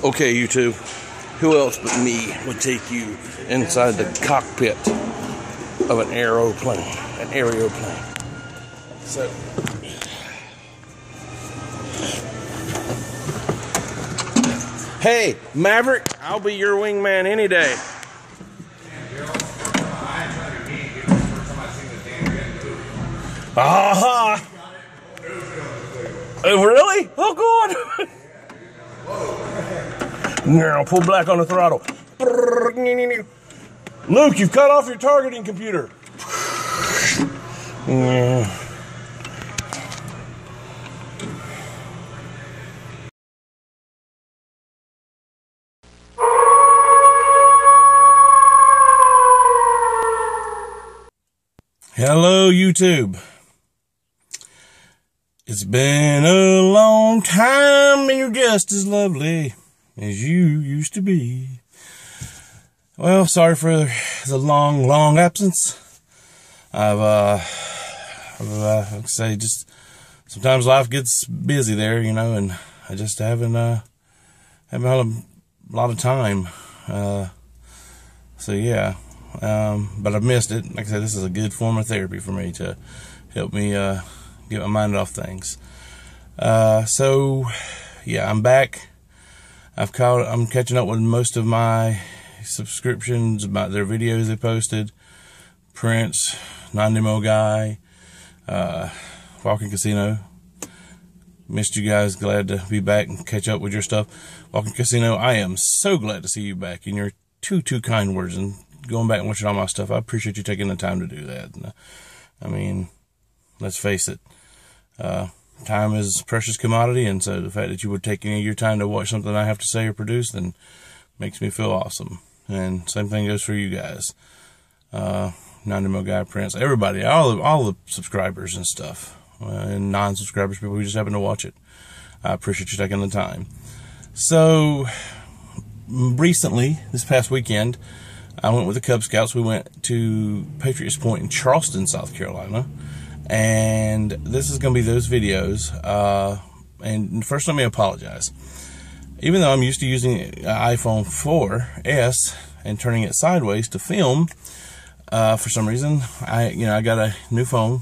Okay, YouTube, who else but me would take you inside the cockpit of an aeroplane? So, hey, Maverick, I'll be your wingman any day. Aha! Really? Oh, God! Now pull back on the throttle. Luke, you've cut off your targeting computer. Hello, YouTube. It's been a long time and you're just as lovely as you used to be. Well, sorry for the long absence. I'd say just sometimes life gets busy there, you know, and I just haven't had a lot of time. So yeah, but I've missed it. Like I said, this is a good form of therapy for me to help me get my mind off things. So yeah, I'm back. I'm catching up with most of my subscriptions about their videos they posted. Prince, Non-Demo Guy, Walking Casino. Missed you guys. Glad to be back and catch up with your stuff. Walking Casino, I am so glad to see you back. And your two kind words and going back and watching all my stuff. I appreciate you taking the time to do that. I mean, let's face it. Time is a precious commodity, and so the fact that you would take any of your time to watch something I have to say or produce, then makes me feel awesome. And same thing goes for you guys. Non-Demo Guy, Prince, everybody, all the subscribers and stuff, and non-subscribers, people who just happen to watch it. I appreciate you taking the time. So, recently, this past weekend, I went with the Cub Scouts. We went to Patriots Point in Charleston, South Carolina. And this is going to be those videos. And first, let me apologize. Even though I'm used to using an iPhone 4S and turning it sideways to film, for some reason, I got a new phone,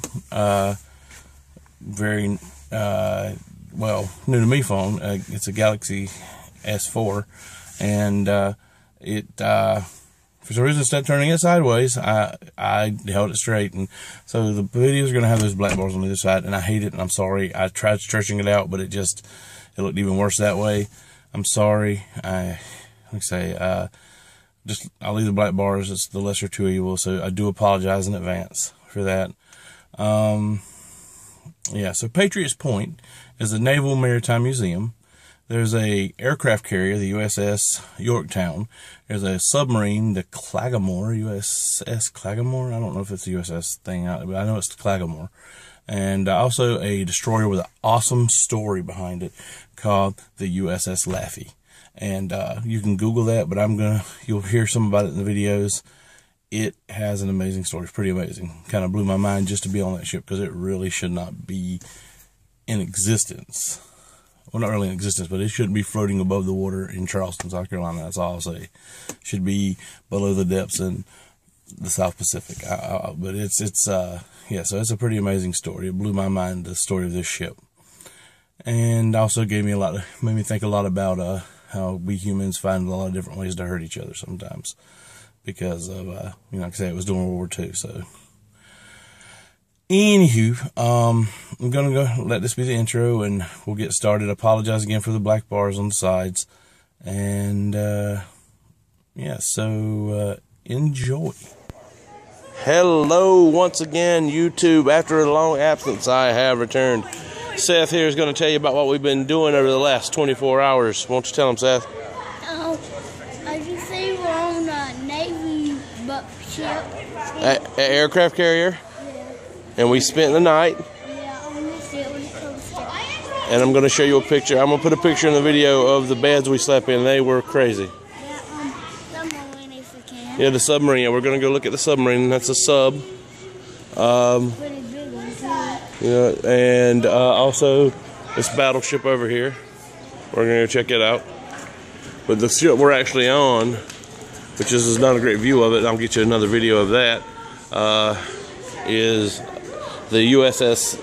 very, well, new to me phone. It's a Galaxy S4, and for some reason, instead of turning it sideways, I held it straight, and so the videos are going to have those black bars on the other side, and I hate it, and I'm sorry. I tried stretching it out, but it looked even worse that way. I'm sorry. I'll leave the black bars. It's the lesser two evils, so I do apologize in advance for that. Yeah, so Patriots Point is a Naval Maritime Museum. There's a aircraft carrier, the USS Yorktown. There's a submarine, the Clagamore, USS Clagamore. I don't know if it's the USS thing, but I know it's the Clagamore. And also a destroyer with an awesome story behind it called the USS Laffey. And you can Google that, but you'll hear some about it in the videos. It has an amazing story. It's pretty amazing. Kind of blew my mind just to be on that ship, because it really should not be in existence. Well, not really in existence, but it shouldn't be floating above the water in Charleston, South Carolina. That's all I'll say. It should be below the depths in the South Pacific. But yeah, so it's a pretty amazing story. It blew my mind, the story of this ship. And also made me think a lot about how we humans find a lot of different ways to hurt each other sometimes. Because of, like I say, it was during World War II, so. Anywho, I'm going to go let this be the intro, and we'll get started. I apologize again for the black bars on the sides. And, yeah, so enjoy. Hello once again, YouTube. After a long absence, I have returned. Seth here is going to tell you about what we've been doing over the last 24 hours. Won't you tell him, Seth? As you see, we're on a Navy ship. An aircraft carrier? And we spent the night. Yeah, on the ship with the Cub Scouts. And I'm going to show you a picture. I'm going to put a picture in the video of the beds we slept in. They were crazy. Yeah, submarine if we can. Yeah, the submarine. Yeah, we're going to go look at the submarine. That's a sub. Pretty big one, too. Yeah, and also this battleship over here. We're going to go check it out. But the ship we're actually on, which is not a great view of it, I'll get you another video of that, is the USS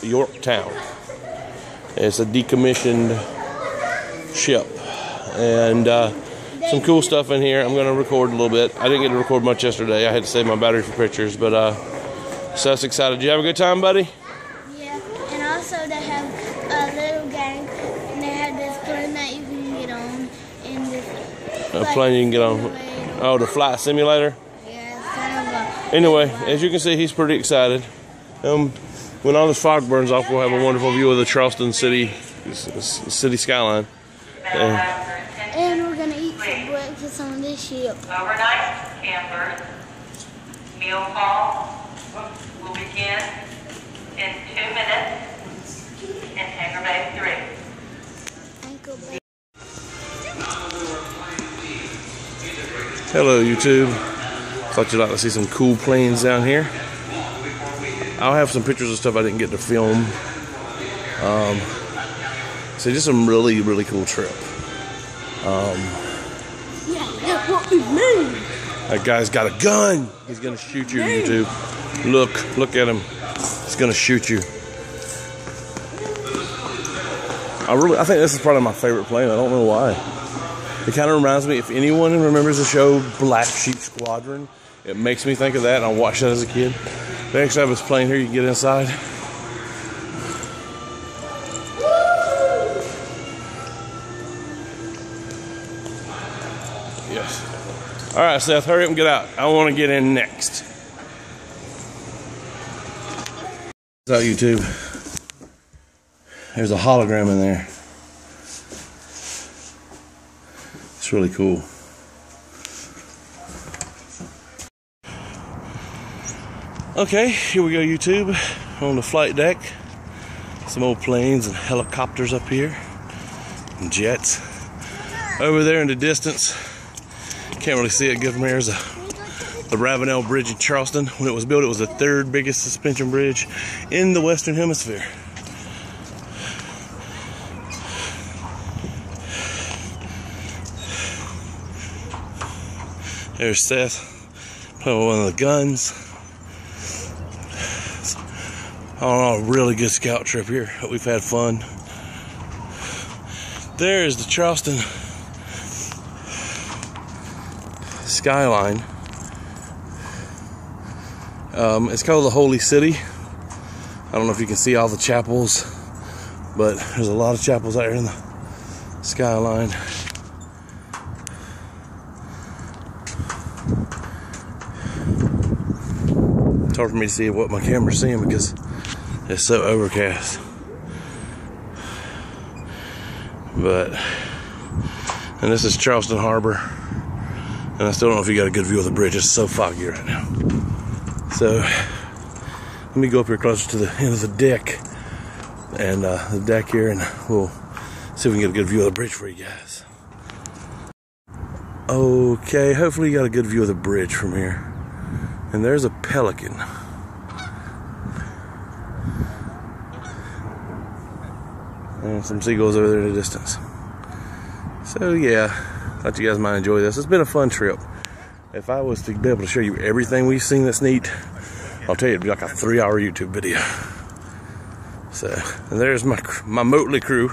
Yorktown. It's a decommissioned ship, and some cool stuff in here. I'm going to record a little bit. I didn't get to record much yesterday. I had to save my battery for pictures, but so that's excited. Did you have a good time, buddy? Yeah, and also they have a little game, and they have this plane that you can get on, and this A plane you can get on. Oh, the flight simulator? Yeah, it's kind of a... Anyway, as you can see, he's pretty excited. When all this fog burns off, we'll have a wonderful view of the Charleston city skyline. And we're going to eat for breakfast on this ship. Overnight campers, meal call will begin in 2 minutes in Hangar Bay 3. Anchor Bay. Hello, YouTube. Thought you'd like to see some cool planes down here. I'll have some pictures of stuff I didn't get to film. So just some really, really cool trip. Yeah, that's what we mean. That guy's got a gun. He's gonna shoot you, YouTube. Look at him. He's gonna shoot you. I think this is probably my favorite plane. I don't know why. It kind of reminds me, if anyone remembers the show Black Sheep Squadron, it makes me think of that, and I watched that as a kid. They actually have this plane here you can get inside. Yes. All right, Seth, hurry up and get out. I want to get in next. What's out, YouTube? There's a hologram in there. It's really cool. Okay, here we go, YouTube. On the flight deck. Some old planes and helicopters up here. And jets. Over there in the distance, can't really see it good from here, is the Ravenel Bridge in Charleston. When it was built, it was the third biggest suspension bridge in the Western Hemisphere. There's Seth playing one of the guns. On a really good scout trip here. We've had fun. There is the Charleston skyline. It's called the Holy City. I don't know if you can see all the chapels, but there's a lot of chapels out here in the skyline. It's hard for me to see what my camera's seeing because it's so overcast. And this is Charleston Harbor. And I still don't know if you got a good view of the bridge. It's so foggy right now. So, let me go up here closer to the end of the deck. And the deck here, and we'll see if we can get a good view of the bridge for you guys. Okay, hopefully you got a good view of the bridge from here. And there's a pelican. And some seagulls over there in the distance. So yeah, thought you guys might enjoy this. It's been a fun trip. If I was to be able to show you everything we've seen that's neat, I'll tell you it'd be like a 3-hour YouTube video. So, and there's my Motley crew.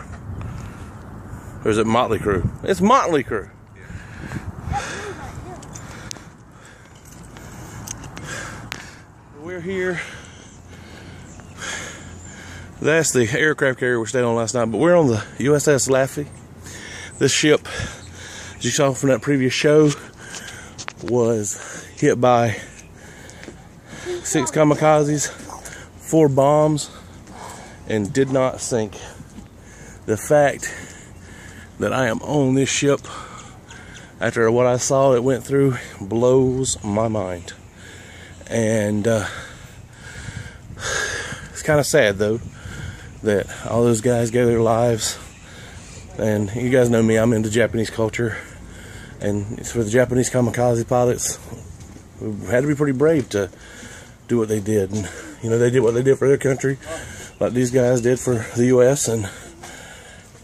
Or is it Motley Crew? It's Motley Crew. We're here. That's the aircraft carrier we stayed on last night, but we're on the USS Laffey. This ship, as you saw from that previous show, was hit by 6 kamikazes, 4 bombs, and did not sink. The fact that I am on this ship after what I saw it went through blows my mind. And it's kind of sad though that all those guys gave their lives. And you guys know me, I'm into Japanese culture, and it's for the Japanese kamikaze pilots who had to be pretty brave to do what they did. And you know, they did what they did for their country, like these guys did for the US, and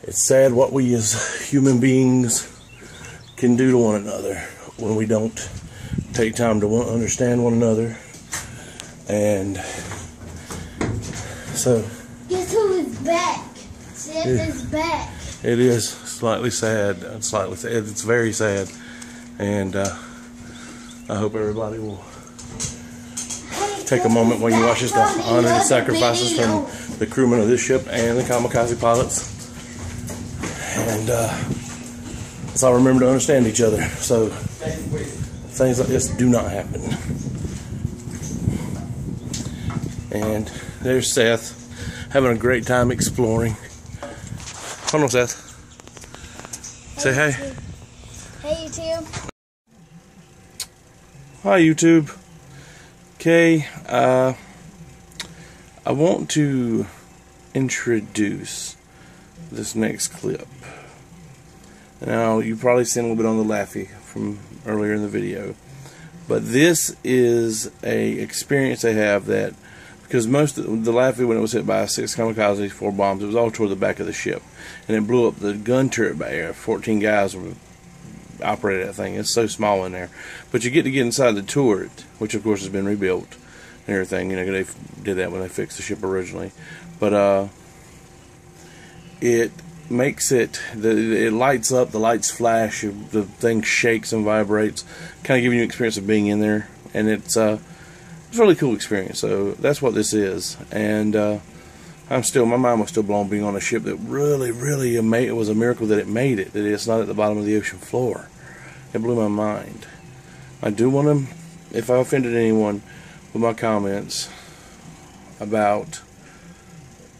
It's sad what we as human beings can do to one another when we don't take time to understand one another. And so, guess who is back? Santa's back. It is slightly sad. It's very sad. And I hope everybody will take a moment when you watch this to honor the sacrifices from the crewmen of this ship and the kamikaze pilots. And let's all remember to understand each other, so things like this do not happen. And there's Seth having a great time exploring. Hold on, Seth. Say hey. Hey, YouTube. Hi, YouTube. Okay, I want to introduce this next clip. Now, you've probably seen a little bit on the Laffy from earlier in the video, but this is a experience they have that, because most of the Laffy, when it was hit by 6 kamikaze, 4 bombs, it was all toward the back of the ship, and it blew up the gun turret by air. 14 guys were operated that thing. It's so small in there, but you get to get inside the turret, which of course has been rebuilt and everything. You know, they did that when they fixed the ship originally, but it makes it, it lights up, the lights flash, the thing shakes and vibrates, kind of giving you an experience of being in there, and it's a really cool experience. So that's what this is. And my mind was still blown being on a ship that really it was a miracle that it made it, that it's not at the bottom of the ocean floor. It blew my mind. I do want to, if I offended anyone with my comments about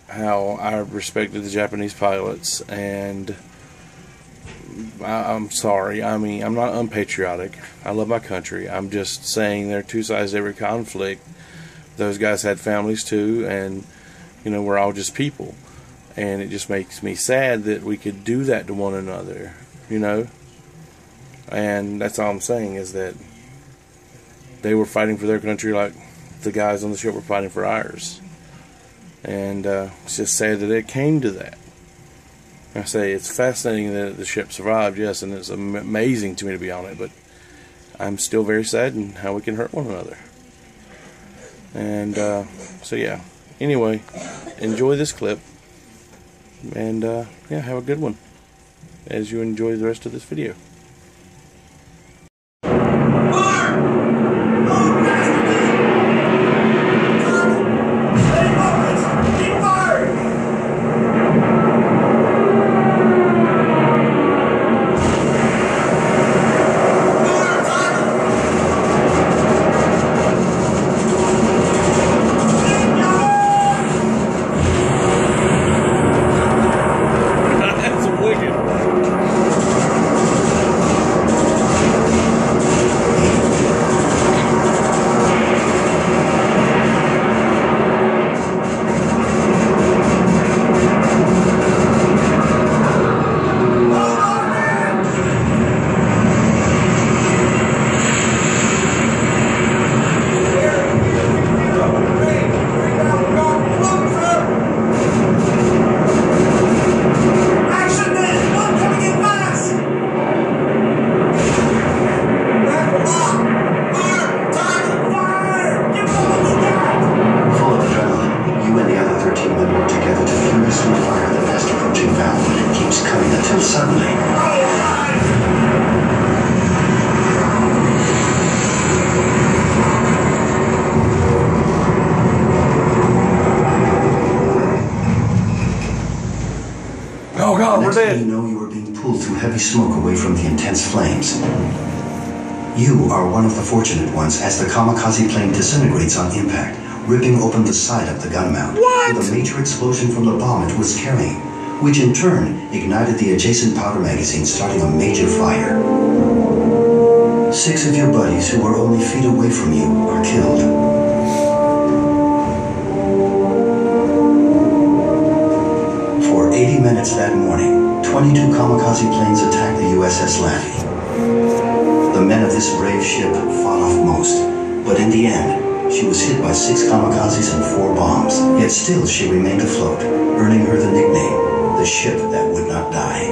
how I respected the Japanese pilots, and I'm sorry. I mean, I'm not unpatriotic. I love my country. I'm just saying there are two sides to every conflict. Those guys had families too, and you know, we're all just people. And it just makes me sad that we could do that to one another, you know. And that's all I'm saying, is that they were fighting for their country like the guys on the ship were fighting for ours. And it's just sad that it came to that. I say it's fascinating that the ship survived, yes, and it's amazing to me to be on it, but I'm still very saddened how we can hurt one another. And so yeah, anyway, enjoy this clip, and yeah, have a good one as you enjoy the rest of this video. Oh God, we're dead. You know you are being pulled through heavy smoke away from the intense flames. You are one of the fortunate ones as the kamikaze plane disintegrates on impact, ripping open the side of the gun mount. What? With a major explosion from the bomb it was carrying, which in turn ignited the adjacent powder magazine, starting a major fire. 6 of your buddies who were only feet away from you are killed. For 80 minutes that morning, 22 kamikaze planes attacked the USS Laffy. The men of this brave ship fought off most, but in the end, she was hit by 6 kamikazes and 4 bombs. Yet still she remained afloat, earning her the nickname the ship that would not die.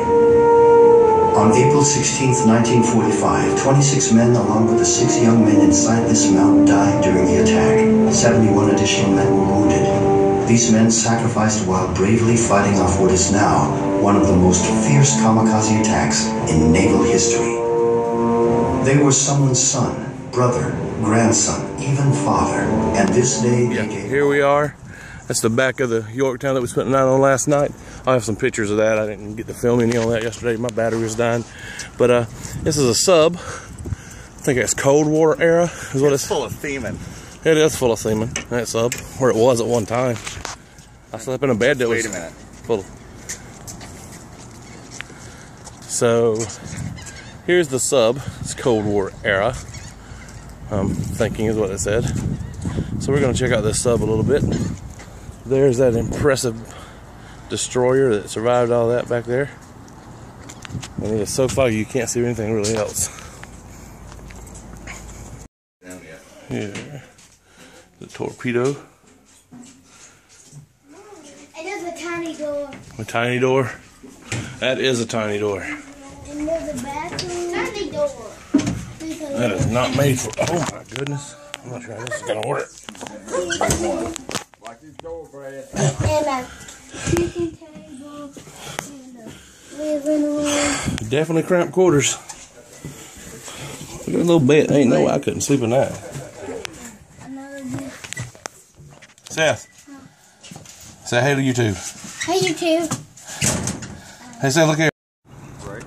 On April 16, 1945, 26 men along with the 6 young men inside this mount died during the attack. 71 additional men were wounded. These men sacrificed while bravely fighting off what is now one of the most fierce kamikaze attacks in naval history. They were someone's son, brother, grandson, even father, and this day they gave... Here we are. That's the back of the Yorktown that we spent the night on last night. I have some pictures of that. I didn't get to film any on that yesterday. My battery was dying. But this is a sub. I think it's Cold War era is what it's full of seamen. It is full of seamen, that sub, where it was at one time. I slept in a bed that was full. So here's the sub. It's Cold War era. I'm thinking is what it said. So we're going to check out this sub a little bit. There's that impressive destroyer that survived all that back there. And it is so foggy you can't see anything really else. Here, the torpedo. And there's a tiny door. A tiny door? That is a tiny door. And there's a bathroom. Tiny door. That is not made for... Oh my goodness. I'm not sure how this is going to work. Like this door, Brad. And a kitchen table. And a living room. Definitely cramped quarters. Look at a little bed. Ain't no way I couldn't sleep in that. Another bed. Seth. Say hey to YouTube. Hey, YouTube. Hey, Seth, look here. Right.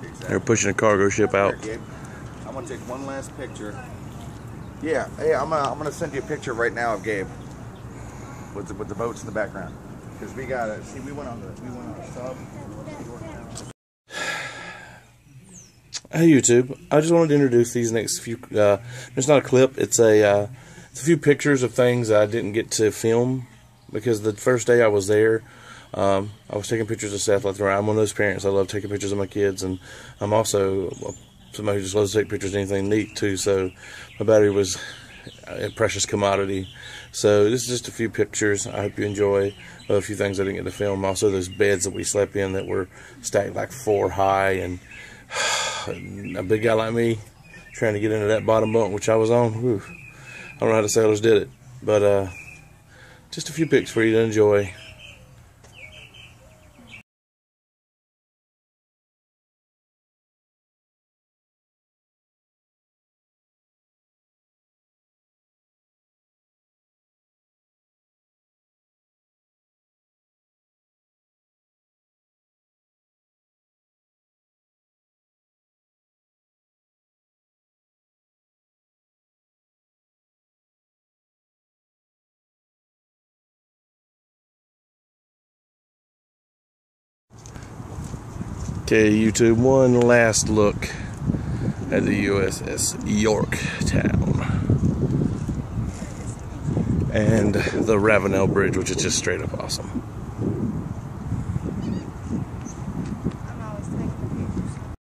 Exactly. They're pushing a cargo ship out. I'm gonna take one last picture. Yeah, hey, I'm gonna send you a picture right now of Gabe with the boats in the background, because we gotta see. We went on a sub. Hey YouTube, I just wanted to introduce these next few. It's not a clip. It's a few pictures of things I didn't get to film because the first day I was there, I was taking pictures of Seth left and right. I'm one of those parents. I love taking pictures of my kids, and I'm also somebody who just loves to take pictures of anything neat too. So my battery was a precious commodity. So this is just a few pictures. I hope you enjoy a few things I didn't get to film. Also those beds that we slept in that were stacked like 4 high, and a big guy like me trying to get into that bottom bunk which I was on. Whew. I don't know how the sailors did it, but just a few pics for you to enjoy. Okay, YouTube, one last look at the USS Yorktown and the Ravenel Bridge, which is just straight up awesome.